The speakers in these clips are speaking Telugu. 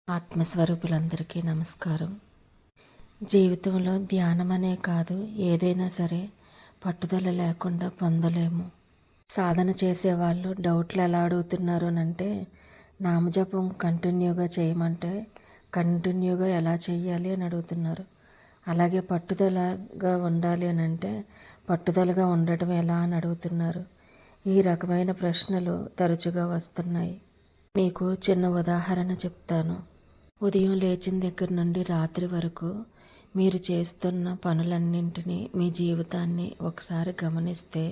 ఆత్మస్వరూపులందరికీ నమస్కారం. జీవితంలో ధ్యానం అనే కాదు, ఏదైనా సరే పట్టుదల లేకుండా పొందలేము. సాధన చేసేవాళ్ళు డౌట్లు ఎలా అడుగుతున్నారు అంటే, నామజపం కంటిన్యూగా చేయమంటే కంటిన్యూగా ఎలా చేయాలి అని అడుగుతున్నారు. అలాగే పట్టుదలగా ఉండాలి అని అంటే పట్టుదలగా ఉండటం ఎలా అని అడుగుతున్నారు. ఈ రకమైన ప్రశ్నలు తరచుగా వస్తున్నాయి. మీకు చిన్న ఉదాహరణ చెప్తాను. ఉదయం లేచిన దగ్గర నుండి రాత్రి వరకు మీరు చేస్తున్న పనులన్నింటినీ, మీ జీవితాన్ని ఒకసారి గమనిస్తే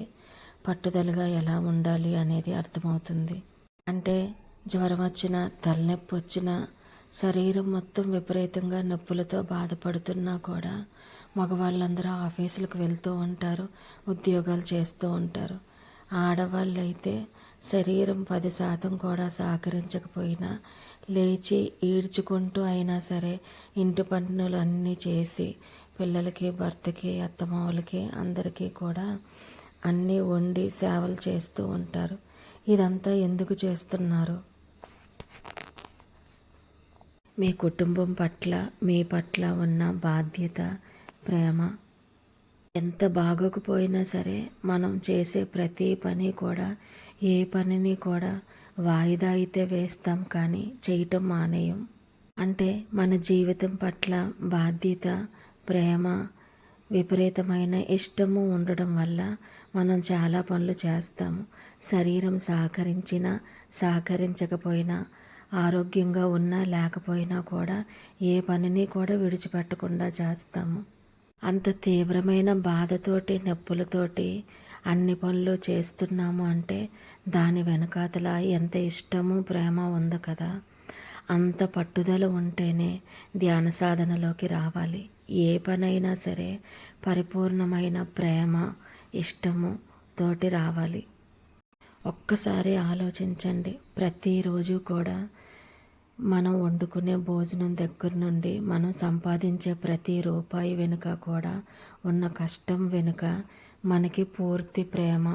పట్టుదలగా ఎలా ఉండాలి అనేది అర్థమవుతుంది. అంటే జ్వరం వచ్చినా, తలనొప్పి వచ్చినా, శరీరం మొత్తం విపరీతంగా నొప్పులతో బాధపడుతున్నా కూడా మగవాళ్ళందరూ ఆఫీసులకు వెళ్తూ ఉంటారు, ఉద్యోగాలు చేస్తూ ఉంటారు. ఆడవాళ్ళు అయితే శరీరం 10% కూడా సహకరించకపోయినా లేచి ఈడ్చుకుంటూ అయినా సరే ఇంటి పనులు అన్నీ చేసి పిల్లలకి, భర్తకి, అత్తమామలకి అందరికీ కూడా అన్నీ వండి సేవలు చేస్తూ ఉంటారు. ఇదంతా ఎందుకు చేస్తున్నారు? మీ కుటుంబం పట్ల, మీ పట్ల ఉన్న బాధ్యత, ప్రేమ. ఎంత బాగోకపోయినా సరే మనం చేసే ప్రతి పని కూడా, ఏ పనిని కూడా వాయిదా అయితే వేస్తాం కానీ చేయటం మానేయం. అంటే మన జీవితం పట్ల బాధ్యత, ప్రేమ, విపరీతమైన ఇష్టము ఉండడం వల్ల మనం చాలా పనులు చేస్తాము. శరీరం సహకరించినా సహకరించకపోయినా, ఆరోగ్యంగా ఉన్నా లేకపోయినా కూడా ఏ పనిని కూడా విడిచిపెట్టకుండా చేస్తాము. అంత తీవ్రమైన బాధతోటి, నొప్పులతోటి అన్ని పనులు చేస్తున్నాము అంటే దాని వెనకాతల ఎంత ఇష్టము, ప్రేమ ఉంది కదా. అంత పట్టుదల ఉంటేనే ధ్యాన సాధనలోకి రావాలి. ఏ పనైనా సరే పరిపూర్ణమైన ప్రేమ, ఇష్టము తోటి రావాలి. ఒక్కసారి ఆలోచించండి. ప్రతిరోజు కూడా మనం వండుకునే భోజనం దగ్గర నుండి మనం సంపాదించే ప్రతి రూపాయి వెనుక కూడా ఉన్న కష్టం వెనుక మనకి పూర్తి ప్రేమ,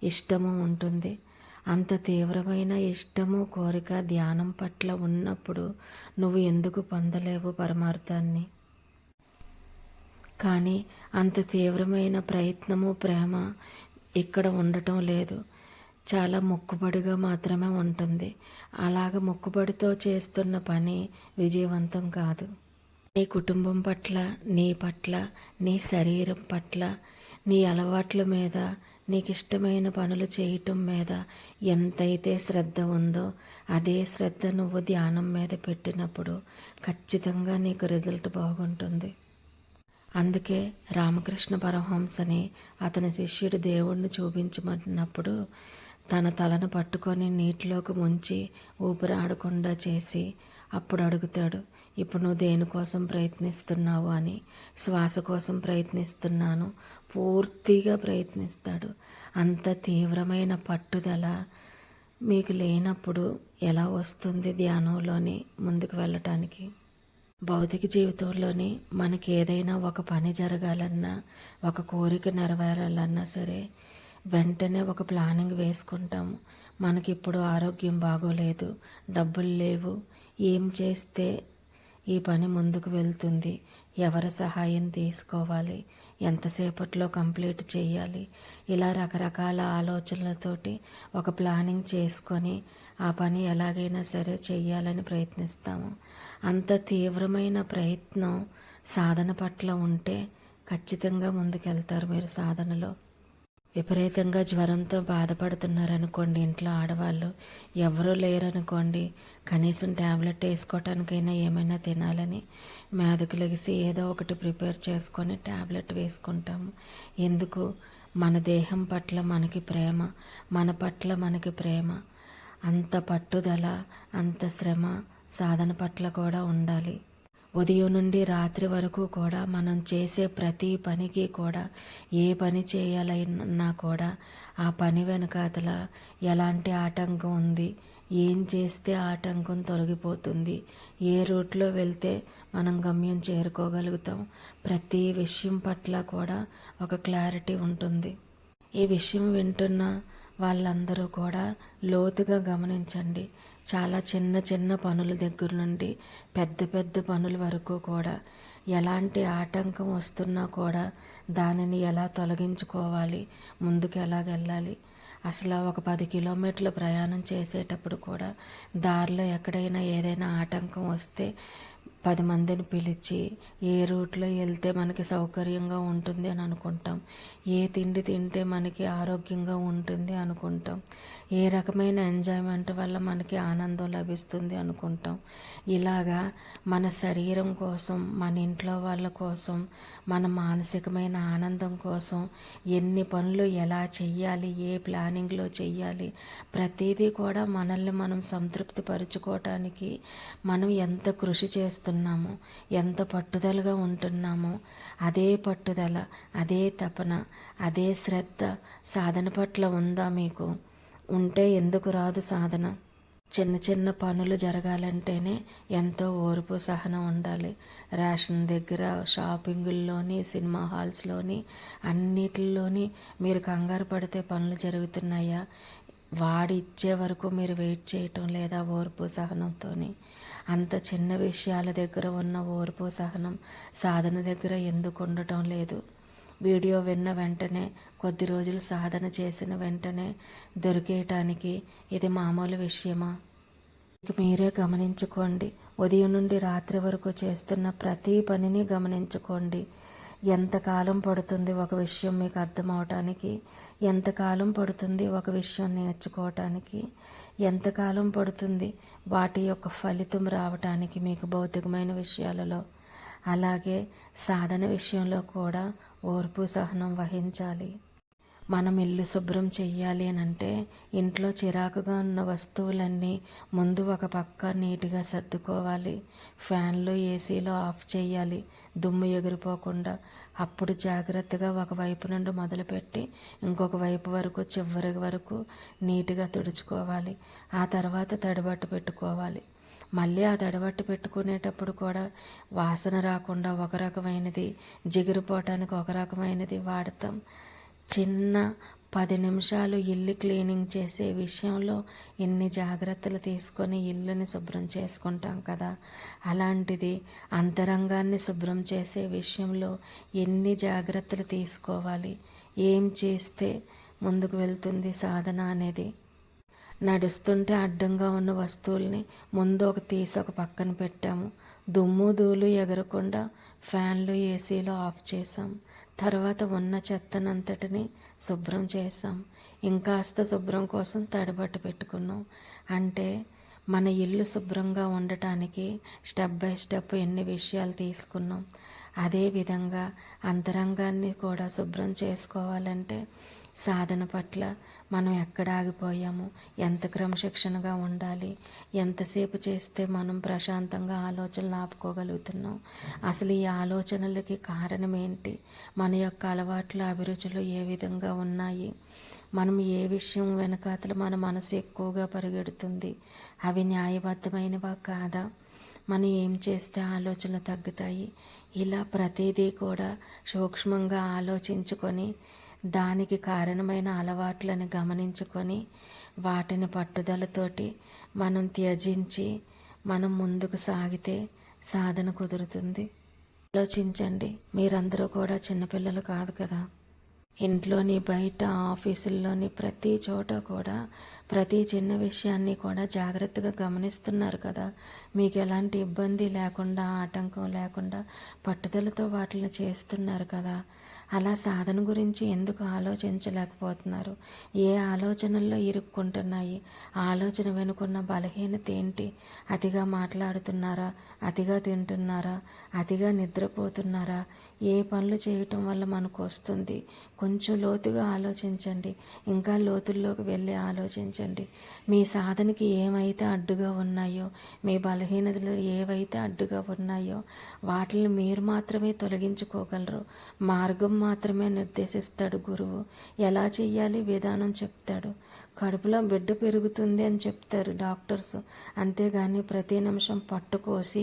ఇష్టము ఉంటుంది. అంత తీవ్రమైన ఇష్టము, కోరిక ధ్యానం పట్ల ఉన్నప్పుడు నువ్వు ఎందుకు పొందలేవు పరమార్థాన్ని? కానీ అంత తీవ్రమైన ప్రయత్నము, ప్రేమ ఇక్కడ ఉండటం లేదు. చాలా మొక్కుబడిగా మాత్రమే ఉంటుంది. అలాగ మొక్కుబడితో చేస్తున్న పని విజయవంతం కాదు. నీ కుటుంబం పట్ల, నీ పట్ల, నీ శరీరం పట్ల, నీ అలవాట్ల మీద, నీకు ఇష్టమైన పనులు చేయటం మీద ఎంతైతే శ్రద్ధ ఉందో అదే శ్రద్ధ నువ్వు ధ్యానం మీద పెట్టినప్పుడు ఖచ్చితంగా నీకు రిజల్ట్ బాగుంటుంది. అందుకే రామకృష్ణ పరమహంసని అతని శిష్యుడు దేవుణ్ణి చూపించమన్నప్పుడు తన తలను పట్టుకొని నీటిలోకి ముంచి ఊపిరాడకుండా చేసి అప్పుడు అడుగుతాడు, ఇప్పుడు నువ్వు దేనికోసం ప్రయత్నిస్తున్నావు అని. శ్వాస కోసం ప్రయత్నిస్తున్నాను, పూర్తిగా ప్రయత్నిస్తాడు. అంత తీవ్రమైన పట్టుదల మీకు లేనప్పుడు ఎలా వస్తుంది ధ్యానంలోని ముందుకు వెళ్ళటానికి? భౌతిక జీవితంలోని మనకి ఏదైనా ఒక పని జరగాలన్నా, ఒక కోరిక నెరవేరాలన్నా సరే వెంటనే ఒక ప్లానింగ్ వేసుకుంటాము. మనకిప్పుడు ఆరోగ్యం బాగోలేదు, డబ్బులు లేవు, ఏం చేస్తే ఈ పని ముందుకు వెళ్తుంది, ఎవరి సహాయం తీసుకోవాలి, ఎంతసేపట్లో కంప్లీట్ చేయాలి, ఇలా రకరకాల ఆలోచనలతోటి ఒక ప్లానింగ్ చేసుకొని ఆ పని ఎలాగైనా సరే చెయ్యాలని ప్రయత్నిస్తాము. అంత తీవ్రమైన ప్రయత్నం సాధన పట్ల ఉంటే ఖచ్చితంగా ముందుకెళ్తారు మీరు సాధనలో. విపరీతంగా జ్వరంతో బాధపడుతున్నారనుకోండి, ఇంట్లో ఆడవాళ్ళు ఎవరూ లేరనుకోండి, కనీసం ట్యాబ్లెట్ వేసుకోవటానికైనా ఏమైనా తినాలని మీదకు లెగిసి ఏదో ఒకటి ప్రిపేర్ చేసుకొని ట్యాబ్లెట్ వేసుకుంటాము. ఎందుకు? మన దేహం పట్ల మనకి ప్రేమ, మన పట్ల మనకి ప్రేమ. అంత పట్టుదల, అంత శ్రమ సాధన పట్ల కూడా ఉండాలి. ఉదయం నుండి రాత్రి వరకు కూడా మనం చేసే ప్రతి పనికి కూడా, ఏ పని చేయాలన్నా కూడా ఆ పని వెనకాతల ఎలాంటి ఆటంకం ఉంది, ఏం చేస్తే ఆటంకం తొలగిపోతుంది, ఏ రూట్లో వెళ్తే మనం గమ్యం చేరుకోగలుగుతాం, ప్రతి విషయం పట్ల కూడా ఒక క్లారిటీ ఉంటుంది. ఈ విషయం వింటున్న వాళ్ళందరూ కూడా లోతుగా గమనించండి. చాలా చిన్న చిన్న పనుల దగ్గర నుండి పెద్ద పెద్ద పనుల వరకు కూడా ఎలాంటి ఆటంకం వస్తున్నా కూడా దానిని ఎలా తొలగించుకోవాలి, ముందుకు ఎలాగెళ్ళాలి. అసలు ఒక 10 కిలోమీటర్ల ప్రయాణం చేసేటప్పుడు కూడా దారిలో ఎక్కడైనా ఏదైనా ఆటంకం వస్తే 10 మందిని పిలిచి ఏ రూట్లో వెళ్తే మనకి సౌకర్యంగా ఉంటుంది అని అనుకుంటాం. ఏ తిండి తింటే మనకి ఆరోగ్యంగా ఉంటుంది అనుకుంటాం. ఏ రకమైన ఎంజాయ్మెంట్ వల్ల మనకి ఆనందం లభిస్తుంది అనుకుంటాం. ఇలాగా మన శరీరం కోసం, మన ఇంట్లో వాళ్ళ కోసం, మన మానసికమైన ఆనందం కోసం ఎన్ని పనులు ఎలా చెయ్యాలి, ఏ ప్లానింగ్లో చెయ్యాలి, ప్రతిదీ కూడా మనల్ని మనం సంతృప్తి పరుచుకోవటానికి మనం ఎంత కృషి చేస్తున్నామో, ఎంత పట్టుదలగా ఉంటున్నామో, అదే పట్టుదల, అదే తపన, అదే శ్రద్ధ సాధన పట్ల ఉందా మీకు? ఉంటే ఎందుకు రాదు సాధన? చిన్న చిన్న పనులు జరగాలంటేనే ఎంతో ఓర్పు సహనం ఉండాలి. రేషన్ దగ్గర, షాపింగుల్లోని, సినిమా హాల్స్లోని, అన్నిటిలోని మీరు కంగారు పడితే పనులు జరుగుతున్నాయా? వాడి ఇచ్చే వరకు మీరు వెయిట్ చేయటం లేదా ఓర్పు సహనంతోని? అంత చిన్న విషయాల దగ్గర ఉన్న ఓర్పు సహనం సాధన దగ్గర ఎందుకు ఉండటం లేదు? వీడియో విన్న వెంటనే, కొద్ది రోజులు సాధన చేసిన వెంటనే దొరికేయటానికి ఇది మామూలు విషయమా? ఇక మీరే గమనించుకోండి. ఉదయం నుండి రాత్రి వరకు చేస్తున్న ప్రతి పనిని గమనించుకోండి. ఎంతకాలం పడుతుంది ఒక విషయం మీకు అర్థమవటానికి? ఎంతకాలం పడుతుంది ఒక విషయం నేర్చుకోవటానికి? ఎంతకాలం పడుతుంది వాటి యొక్క ఫలితం రావటానికి మీకు భౌతికమైన విషయాలలో? అలాగే సాధన విషయంలో కూడా ఓర్పు సహనం వహించాలి. మనం ఇల్లు శుభ్రం చెయ్యాలి అని అంటే ఇంట్లో చిరాకుగా ఉన్న వస్తువులన్నీ ముందు ఒక పక్క నీట్గా సర్దుకోవాలి. ఫ్యాన్లు, ఏసీలో ఆఫ్ చేయాలి, దుమ్ము ఎగిరిపోకుండా. అప్పుడు జాగ్రత్తగా ఒకవైపు నుండి మొదలుపెట్టి ఇంకొక వైపు వరకు, చివరి వరకు నీట్గా తుడుచుకోవాలి. ఆ తర్వాత తడిబట్ట పెట్టుకోవాలి. మళ్ళీ ఆ తడబట్టు పెట్టుకునేటప్పుడు కూడా వాసన రాకుండా ఒక రకమైనది, జిగిరిపోవటానికి ఒక రకమైనది వాడతాం. చిన్న 10 నిమిషాలు ఇల్లు క్లీనింగ్ చేసే విషయంలో ఎన్ని జాగ్రత్తలు తీసుకొని ఇల్లుని శుభ్రం చేసుకుంటాం కదా. అలాంటిది అంతరంగాన్ని శుభ్రం చేసే విషయంలో ఎన్ని జాగ్రత్తలు తీసుకోవాలి? ఏం చేస్తే ముందుకు వెళ్తుంది సాధన అనేది? నడుస్తుంటే అడ్డంగా ఉన్న వస్తువుల్ని ముందు తీసి ఒక పక్కన పెట్టాము. దుమ్ము ధూళి ఎగరకుండా ఫ్యాన్లు, ఏసీలు ఆఫ్ చేసాం. తర్వాత ఉన్న చెత్తనంతటిని శుభ్రం చేసాం. ఇంకాస్త శుభ్రం కోసం తడిబట్ట పెట్టుకున్నాం. అంటే మన ఇల్లు శుభ్రంగా ఉండటానికి స్టెప్ బై స్టెప్ ఎన్ని విషయాలు తీసుకున్నాం. అదేవిధంగా అంతరంగాన్ని కూడా శుభ్రం చేసుకోవాలంటే సాధన పట్ల మనం ఎక్కడ ఆగిపోయాము, ఎంత క్రమశిక్షణగా ఉండాలి, ఎంతసేపు చేస్తే మనం ప్రశాంతంగా ఆలోచనలు ఆపుకోగలుగుతున్నాం, అసలు ఈ ఆలోచనలకి కారణం ఏంటి, మన యొక్క అలవాట్లు, అభిరుచులు ఏ విధంగా ఉన్నాయి, మనం ఏ విషయం వెనకాతల మన మనసు ఎక్కువగా పరిగెడుతుంది, అవి న్యాయబద్ధమైనవా కాదా, మనం ఏం చేస్తే ఆలోచనలు తగ్గుతాయి. ఇలా ప్రతిదీ కూడా సూక్ష్మంగా ఆలోచించుకొని దానికి కారణమైన అలవాట్లను గమనించుకొని వాటిని పట్టుదలతోటి మనం త్యజించి మనం ముందుకు సాగితే సాధన కుదురుతుంది. ఆలోచించండి, మీరందరూ కూడా చిన్నపిల్లలు కాదు కదా. ఇంట్లోని, బయట, ఆఫీసుల్లోని ప్రతి చోట కూడా ప్రతి చిన్న విషయాన్ని కూడా జాగ్రత్తగా గమనిస్తున్నారు కదా. మీకు ఎలాంటి ఇబ్బంది లేకుండా, ఆటంకం లేకుండా పట్టుదలతో వాటిని చేస్తున్నారు కదా. అలా సాధన గురించి ఎందుకు ఆలోచించలేకపోతున్నారు? ఏ ఆలోచనల్లో ఇరుక్కుంటున్నాయి? ఆలోచన వెనుకున్న బలహీనత ఏంటి? అతిగా మాట్లాడుతున్నారా? అతిగా తింటున్నారా? అతిగా నిద్రపోతున్నారా? ఏ పనులు చేయటం వల్ల మనకు వస్తుంది? కొంచెం లోతుగా ఆలోచించండి. ఇంకా లోతుల్లోకి వెళ్ళి ఆలోచించండి. మీ సాధనకి ఏమైతే అడ్డుగా ఉన్నాయో, మీ బలహీనతలు ఏవైతే అడ్డుగా ఉన్నాయో వాటిని మీరు మాత్రమే తొలగించుకోగలరు. మార్గం మాత్రమే నిర్దేశిస్తాడు గురువు. ఎలా చెయ్యాలి విధానం చెప్తాడు. కడుపులో బిడ్డ పెరుగుతుంది అని చెప్తారు డాక్టర్స్. అంతేగాని ప్రతి నిమిషం పట్టుకోసి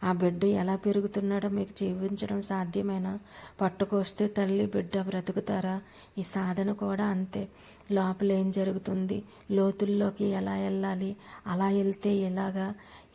ఆ బిడ్డ ఎలా పెరుగుతున్నాడో మీకు చూపించడం సాధ్యమేనా? పట్టుకొస్తే తల్లి బిడ్డ బ్రతుకుతారా? ఈ సాధన కూడా అంతే. లోపల ఏం జరుగుతుంది, లోతుల్లోకి ఎలా వెళ్ళాలి, అలా వెళ్తే ఎలాగా,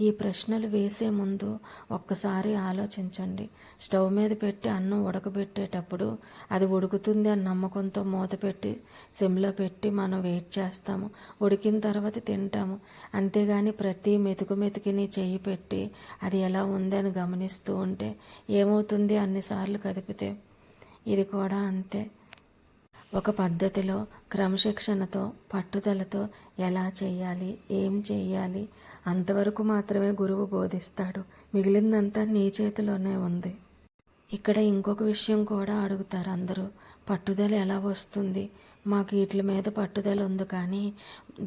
ఈ ప్రశ్నలు వేసే ముందు ఒక్కసారి ఆలోచించండి. స్టవ్ మీద పెట్టి అన్నం ఉడకబెట్టేటప్పుడు అది ఉడుకుతుంది అని నమ్మకంతో మూత పెట్టి సిమ్లో పెట్టి మనం వెయిట్ చేస్తాము. ఉడికిన తర్వాత తింటాము. అంతేగాని ప్రతి మెతుకుని చెయ్యి పెట్టి అది ఎలా ఉంది అని గమనిస్తూ ఉంటే ఏమవుతుంది, అన్నిసార్లు కదిపితే. ఇది కూడా అంతే. ఒక పద్ధతిలో క్రమశిక్షణతో పట్టుదలతో ఎలా చేయాలి, ఏం చేయాలి అంతవరకు మాత్రమే గురువు బోధిస్తాడు. మిగిలిందంతా నీ చేతిలోనే ఉంది. ఇక్కడ ఇంకొక విషయం కూడా అడుగుతారు అందరూ, పట్టుదల ఎలా వస్తుంది? మాకు వీటి మీద పట్టుదల ఉంది కానీ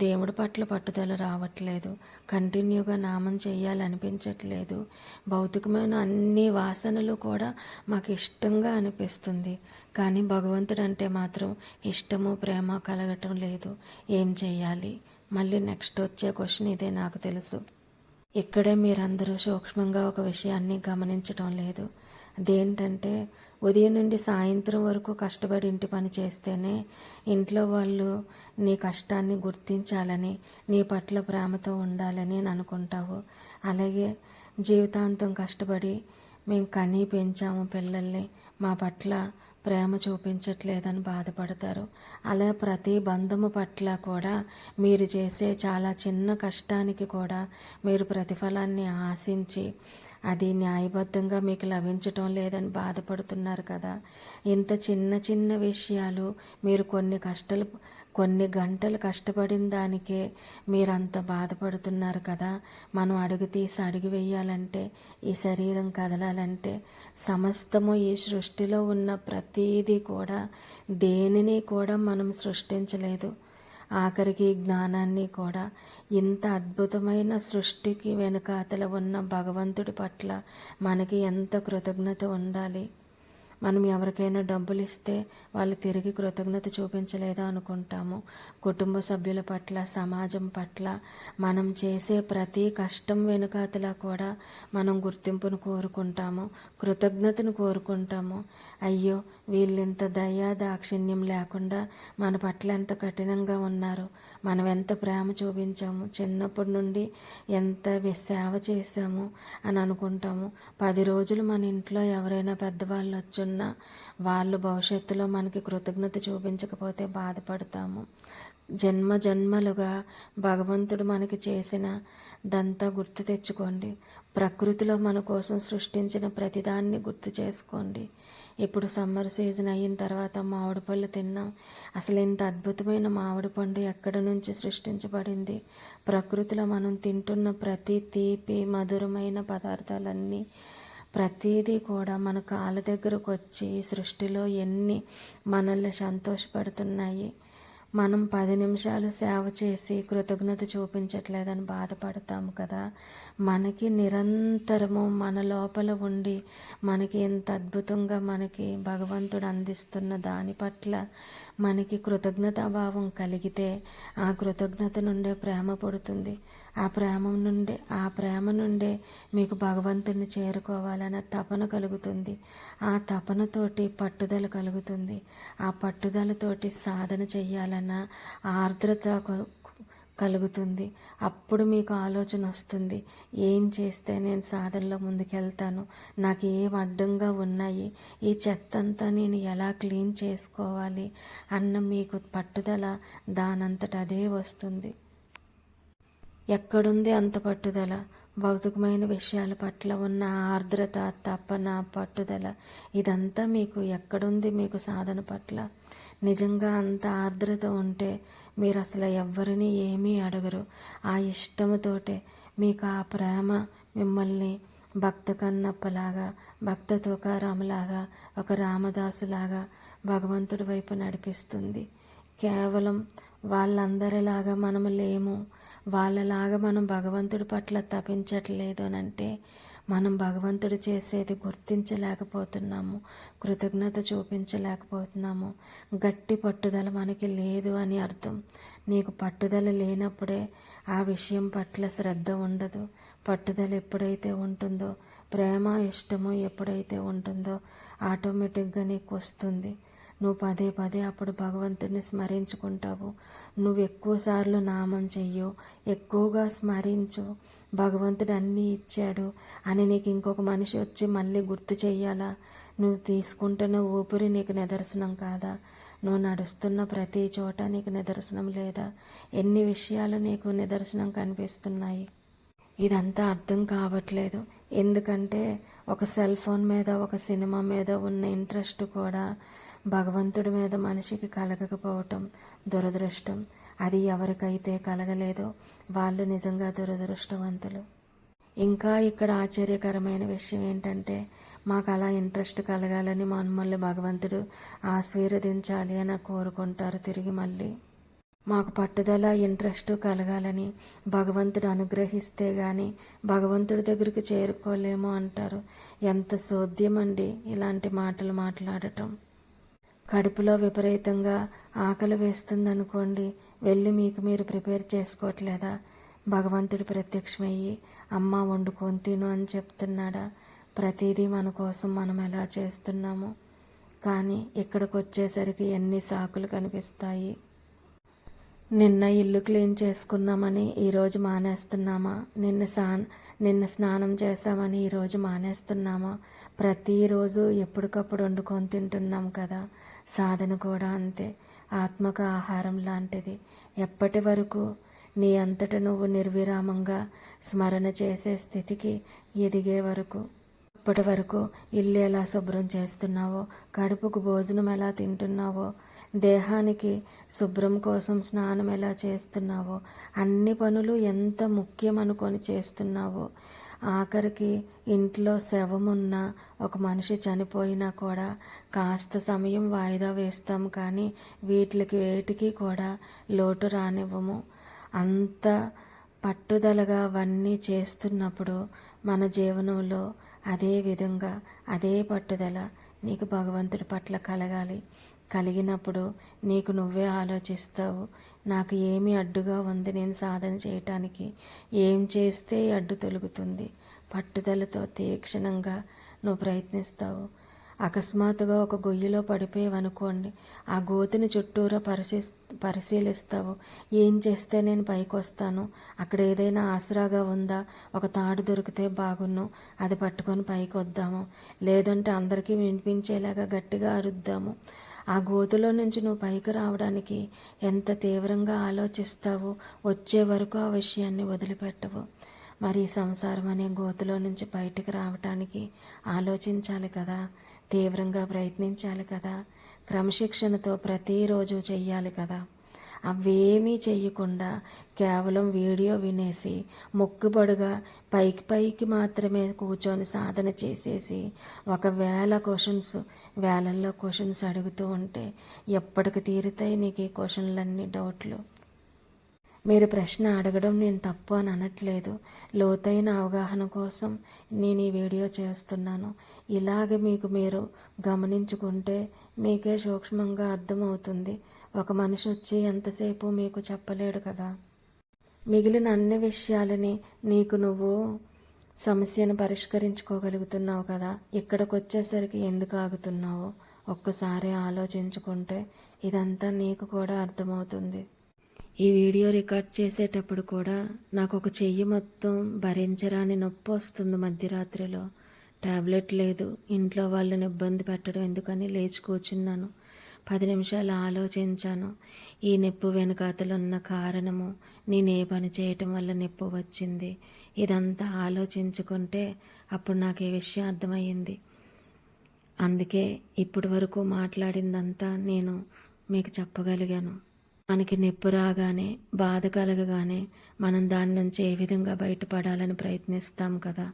దేవుడి పట్ల పట్టుదల రావట్లేదు, కంటిన్యూగా నామం చేయాలనిపించట్లేదు, భౌతికమైన అన్ని వాసనలు కూడా మాకు ఇష్టంగా అనిపిస్తుంది కానీ భగవంతుడు అంటే మాత్రం ఇష్టము ప్రేమ కలగటం లేదు, ఏం చేయాలి? మళ్ళీ నెక్స్ట్ వచ్చే క్వశ్చన్ ఇదే. నాకు తెలుసు ఇక్కడే మీరందరూ సూక్ష్మంగా ఒక విషయాన్ని గమనించటం లేదు. అదేంటంటే ఉదయం నుండి సాయంత్రం వరకు కష్టపడి ఇంటి పని చేస్తేనే ఇంట్లో వాళ్ళు నీ కష్టాన్ని గుర్తించాలని, నీ పట్ల ప్రేమతో ఉండాలని అని అనుకుంటావు. అలాగే జీవితాంతం కష్టపడి మేము కనీ పెంచాము పిల్లల్ని, మా పట్ల ప్రేమ చూపించట్లేదని బాధపడతారు. అలా ప్రతి బంధము పట్ల కూడా మీరు చేసే చాలా చిన్న కష్టానికి కూడా మీరు ప్రతిఫలాన్ని ఆశించి అది న్యాయబద్ధంగా మీకు లభించటం లేదని బాధపడుతున్నారు కదా. ఇంత చిన్న చిన్న విషయాలు మీరు కొన్ని గంటలు కష్టపడిన దానికే మీరంత బాధపడుతున్నారు కదా. మనం అడుగు తీసి అడుగు వేయాలంటే, ఈ శరీరం కదలాలంటే, సమస్తము ఈ సృష్టిలో ఉన్న ప్రతీది కూడా దేనిని కూడా మనం సృష్టించలేదు. ఆఖరికి జ్ఞానాన్ని కూడా. ఇంత అద్భుతమైన సృష్టికి వెనుకాతల ఉన్న భగవంతుడి పట్ల మనకి ఎంత కృతజ్ఞత ఉండాలి. మనం ఎవరికైనా డబ్బులు ఇస్తే వాళ్ళు తిరిగి కృతజ్ఞత చూపించలేదా అనుకుంటాము. కుటుంబ సభ్యుల పట్ల, సమాజం పట్ల మనం చేసే ప్రతి కష్టం వెనుకాతలా కూడా మనం గుర్తింపును కోరుకుంటాము, కృతజ్ఞతను కోరుకుంటాము. అయ్యో వీళ్ళింత దయా దాక్షిణ్యం లేకుండా మన పట్ల ఎంత కఠినంగా ఉన్నారు, మనం ఎంత ప్రేమ చూపించాము, చిన్నప్పటి నుండి ఎంత సేవ చేశాము అని అనుకుంటాము. 10 రోజులు మన ఇంట్లో ఎవరైనా పెద్దవాళ్ళు వచ్చున్నా వాళ్ళు భవిష్యత్తులో మనకి కృతజ్ఞత చూపించకపోతే బాధపడతాము. జన్మలుగా భగవంతుడు మనకి చేసిన దంతా గుర్తు తెచ్చుకోండి. ప్రకృతిలో మన కోసం సృష్టించిన ప్రతిదాన్ని గుర్తు చేసుకోండి. ఇప్పుడు సమ్మర్ సీజన్ అయిన తర్వాత మామిడి పళ్ళు తిన్నాం. అసలు ఇంత అద్భుతమైన మామిడి పండు ఎక్కడి నుంచి సృష్టించబడింది? ప్రకృతిలో మనం తింటున్న ప్రతి తీపి మధురమైన పదార్థాలన్నీ ప్రతిదీ కూడా మన కాళ్ళ దగ్గరకు వచ్చి సృష్టిలో ఎన్ని మనల్ని సంతోషపడుతున్నాయి. మనం 10 నిమిషాలు సేవ చేసి కృతజ్ఞత చూపించట్లేదని బాధపడతాము కదా. మనకి నిరంతరము మన లోపల ఉండి మనకి ఎంత అద్భుతంగా మనకి భగవంతుడు అందిస్తున్న దాని పట్ల మనకి కృతజ్ఞతాభావం కలిగితే ఆ కృతజ్ఞత నుండే ప్రేమ పుడుతుంది. ఆ ప్రేమ నుండే మీకు భగవంతుని చేరుకోవాలన్న తపన కలుగుతుంది. ఆ తపనతోటి పట్టుదల కలుగుతుంది. ఆ పట్టుదలతోటి సాధన చెయ్యాలన్న ఆర్ద్రత కలుగుతుంది. అప్పుడు మీకు ఆలోచన వస్తుంది, ఏం చేస్తే నేను సాధనలో ముందుకెళ్తాను, నాకు ఏం అడ్డంగా ఉన్నాయి, ఈ చెత్తంతా నేను ఎలా క్లీన్ చేసుకోవాలి అన్న మీకు పట్టుదల దానంతట అదే వస్తుంది. ఎక్కడుంది అంత పట్టుదల? భౌతికమైన విషయాల పట్ల ఉన్న ఆర్ద్రత, తపన, పట్టుదల ఇదంతా మీకు ఎక్కడుంది? మీకు సాధన పట్ల నిజంగా అంత ఆర్ద్రత ఉంటే మీరు అసలు ఎవ్వరిని ఏమీ అడగరు. ఆ ఇష్టముతోటే మీకు ఆ ప్రేమ మిమ్మల్ని భక్త కన్నప్పలాగా, భక్త తుకారాములాగా, ఒక రామదాసులాగా భగవంతుడి వైపు నడిపిస్తుంది. కేవలం వాళ్ళందరిలాగా మనము లేము, వాళ్ళలాగా మనం భగవంతుడి పట్ల తపించట్లేదు అని అంటే మనం భగవంతుడు చేసేది గుర్తించలేకపోతున్నాము, కృతజ్ఞత చూపించలేకపోతున్నాము. గట్టి పట్టుదల మనకి లేదు అని అర్థం. నీకు పట్టుదల లేనప్పుడే ఆ విషయం పట్ల శ్రద్ధ ఉండదు. పట్టుదల ఎప్పుడైతే ఉంటుందో, ప్రేమ ఇష్టము ఎప్పుడైతే ఉంటుందో ఆటోమేటిక్గా నీకు వస్తుంది. నువ్వు పదే పదే అప్పుడు భగవంతుడిని స్మరించుకుంటావు. నువ్వు ఎక్కువసార్లు నామం చెయ్యు, ఎక్కువగా స్మరించు. భగవంతుడు అన్నీ ఇచ్చాడు అని నీకు ఇంకొక మనిషి వచ్చి మళ్ళీ గుర్తు చెయ్యాలా? నువ్వు తీసుకుంటున్న ఊపిరి నీకు నిదర్శనం కాదా? నువ్వు నడుస్తున్న ప్రతి చోట నీకు నిదర్శనం లేదా? ఎన్ని విషయాలు నీకు నిదర్శనం కనిపిస్తున్నాయి. ఇదంతా అర్థం కావట్లేదు. ఎందుకంటే ఒక సెల్ ఫోన్ మీద, ఒక సినిమా మీద ఉన్న ఇంట్రెస్ట్ కూడా భగవంతుడి మీద మనిషికి కలగకపోవటం దురదృష్టం. అది ఎవరికైతే కలగలేదో వాళ్ళు నిజంగా దురదృష్టవంతులు. ఇంకా ఇక్కడ ఆశ్చర్యకరమైన విషయం ఏంటంటే, మాకు అలా ఇంట్రెస్ట్ కలగాలని మమ్మల్ని భగవంతుడు ఆశీర్వదించాలి అని కోరుకుంటారు. తిరిగి మళ్ళీ మాకు పట్టుదల, ఇంట్రెస్ట్ కలగాలని భగవంతుడు అనుగ్రహిస్తే గాని భగవంతుడి దగ్గరికి చేరుకోలేమో అంటారు. ఎంత సోద్యం అండి ఇలాంటి మాటలు మాట్లాడటం. కడుపులో విపరీతంగా ఆకలి వేస్తుందనుకోండి, వెళ్ళి మీకు మీరు ప్రిపేర్ చేసుకోవట్లేదా? భగవంతుడు ప్రత్యక్షమయ్యి అమ్మ వండుకొని తిను అని చెప్తున్నాడా? ప్రతిదీ మన కోసం మనం ఎలా చేస్తున్నాము. కానీ ఇక్కడికి వచ్చేసరికి ఎన్ని సాకులు కనిపిస్తాయి. నిన్న ఇల్లు క్లీన్ చేసుకున్నామని ఈరోజు మానేస్తున్నామా? నిన్న స్నానం చేసామని ఈరోజు మానేస్తున్నామా? ప్రతిరోజు ఎప్పటికప్పుడు వండుకొని తింటున్నాం కదా. సాధన కూడా అంతే. ఆత్మక ఆహారం లాంటిది. ఎప్పటి వరకు నీ అంతట నువ్వు నిర్విరామంగా స్మరణ చేసే స్థితికి ఎదిగే వరకు, అప్పటి వరకు ఇల్లు ఎలా శుభ్రం చేస్తున్నావో, కడుపుకు భోజనం ఎలా తింటున్నావో, దేహానికి శుభ్రం కోసం స్నానం ఎలా చేస్తున్నావో, అన్ని పనులు ఎంత ముఖ్యం అనుకొని చేస్తున్నావో, ఆఖరికి ఇంట్లో శవమున్నా, ఒక మనిషి చనిపోయినా కూడా కాస్త సమయం వాయిదా వేస్తాం. కానీ వేటికి కూడా లోటు రానివ్వము. అంత పట్టుదలగా అవన్నీ చేస్తున్నప్పుడు మన జీవనంలో అదే విధంగా అదే పట్టుదల నీకు భగవంతుడి పట్ల కలగాలి. కలిగినప్పుడు నీకు నువ్వే ఆలోచిస్తావు, నాకు ఏమి అడ్డుగా ఉంది నేను సాధన చేయటానికి, ఏం చేస్తే అడ్డు తొలుగుతుంది. పట్టుదలతో తీక్షణంగా నువ్వు ప్రయత్నిస్తావు. అకస్మాత్తుగా ఒక గొయ్యిలో పడిపోయావనుకోండి, ఆ గోతిని చుట్టూరా పరిశీలిస్తావు. ఏం చేస్తే నేను పైకి వస్తాను, అక్కడ ఏదైనా ఆసరాగా ఉందా, ఒక తాడు దొరికితే బాగున్ను, అది పట్టుకొని పైకి వద్దాము, లేదంటే అందరికీ వినిపించేలాగా గట్టిగా అరుద్దాము. ఆ గోతులో నుంచి నువ్వు పైకి రావడానికి ఎంత తీవ్రంగా ఆలోచిస్తావో వచ్చే వరకు ఆ విషయాన్ని వదిలిపెట్టవు. మరి సంసారం అనే గోతులో నుంచి బయటికి రావటానికి ఆలోచించాలి కదా, తీవ్రంగా ప్రయత్నించాలి కదా, క్రమశిక్షణతో ప్రతిరోజు చెయ్యాలి కదా. అవేమీ చెయ్యకుండా కేవలం వీడియో వినేసి మొక్కుబడుగా పైకి మాత్రమే కూర్చొని సాధన చేసేసి వేలల్లో క్వశ్చన్స్ అడుగుతూ ఉంటే ఎప్పటికి తీరుతాయి నీకు ఈ క్వశ్చన్లన్నీ డౌట్లు. మీరు ప్రశ్న అడగడం నేను తప్పు అని అనట్లేదు. లోతైన అవగాహన కోసం నేను ఈ వీడియో చేస్తున్నాను. ఇలాగ మీకు మీరు గమనించుకుంటే మీకే సూక్ష్మంగా అర్థమవుతుంది. ఒక మనిషి వచ్చి ఎంతసేపు మీకు చెప్పలేడు కదా. మిగిలిన అన్ని విషయాలని నీకు నువ్వు సమస్యను పరిష్కరించుకోగలుగుతున్నావు కదా. ఇక్కడికి వచ్చేసరికి ఎందుకు ఆగుతున్నావో ఒక్కసారి ఆలోచించుకుంటే ఇదంతా నీకు కూడా అర్థమవుతుంది. ఈ వీడియో రికార్డ్ చేసేటప్పుడు కూడా నాకు ఒక చెయ్యి మొత్తం భరించరాని నొప్పి వస్తుంది మధ్యరాత్రిలో. టాబ్లెట్ లేదు, ఇంట్లో వాళ్ళని ఇబ్బంది పెట్టడం ఎందుకని లేచి కూర్చున్నాను. 10 నిమిషాలు ఆలోచించాను. ఈ నొప్పి వెనుకాతలున్న కారణము, నేనే పని చేయటం వల్ల నొప్పి వచ్చింది, ఇదంతా ఆలోచించుకుంటే అప్పుడు నాకు ఈ విషయం అర్థమయ్యింది. అందుకే ఇప్పటి వరకు మాట్లాడిందంతా నేను మీకు చెప్పగలిగాను. మనకి నొప్పి రాగానే, బాధ కలగగానే మనం దాని నుంచి ఏ విధంగా బయటపడాలని ప్రయత్నిస్తాం కదా.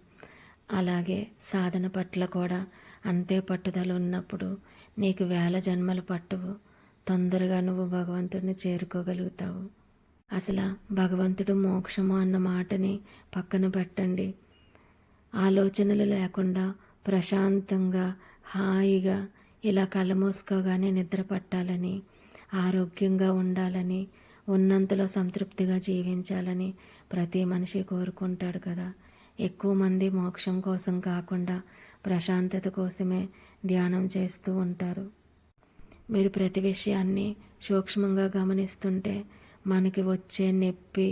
అలాగే సాధన పట్ల కూడా అంతే పట్టుదల ఉన్నప్పుడు నీకు వేల జన్మలు పట్టువు, తొందరగా నువ్వు భగవంతుడిని చేరుకోగలుగుతావు. అసలు భగవంతుడు మోక్షము అన్న మాటని పక్కన పెట్టండి. ఆలోచనలు లేకుండా ప్రశాంతంగా హాయిగా ఇలా కళ్ళు మూసుకోగానే నిద్ర పట్టాలని, ఆరోగ్యంగా ఉండాలని, ఉన్నంతలో సంతృప్తిగా జీవించాలని ప్రతి మనిషి కోరుకుంటాడు కదా. ఎక్కువ మంది మోక్షం కోసం కాకుండా ప్రశాంతత కోసమే ధ్యానం చేస్తూ ఉంటారు. మీరు ప్రతి విషయాన్ని సూక్ష్మంగా గమనిస్తుంటే మనకి వచ్చే నొప్పి,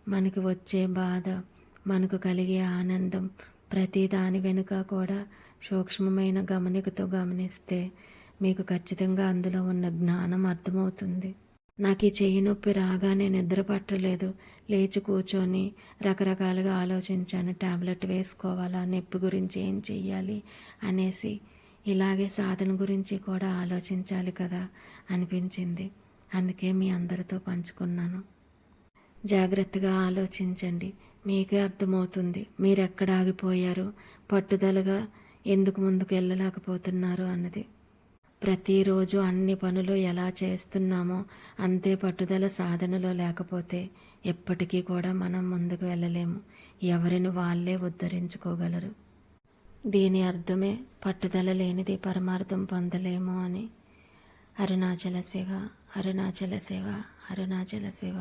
మనకి వచ్చే బాధ, మనకు కలిగే ఆనందం, ప్రతి దాని వెనుక కూడా సూక్ష్మమైన గమనికతో గమనిస్తే మీకు ఖచ్చితంగా అందులో ఉన్న జ్ఞానం అర్థమవుతుంది. నాకు ఈ చెయ్యి నొప్పి రాగానే నిద్ర పట్టలేదు, లేచి కూర్చొని రకరకాలుగా ఆలోచించాను. టాబ్లెట్ వేసుకోవాలా, నొప్పి గురించి ఏం చెయ్యాలి అనేసి, ఇలాగే సాధన గురించి కూడా ఆలోచించాలి కదా అనిపించింది. అందుకే మీ అందరితో పంచుకున్నాను. జాగ్రత్తగా ఆలోచించండి, మీకే అర్థమవుతుంది మీరెక్కడ ఆగిపోయారు, పట్టుదలగా ఎందుకు ముందుకు వెళ్ళలేకపోతున్నారు అన్నది. ప్రతిరోజు అన్ని పనులు ఎలా చేస్తున్నామో అంతే పట్టుదల సాధనలో లేకపోతే ఎప్పటికీ కూడా మనం ముందుకు వెళ్ళలేము. ఎవరిని వాళ్ళే ఉద్ధరించుకోగలరు. దీని అర్థమే పట్టుదల లేనిది పరమార్థం పొందలేము అని. అరుణాచల శివ, అరుణాచల శివ, అరుణాచల శివ.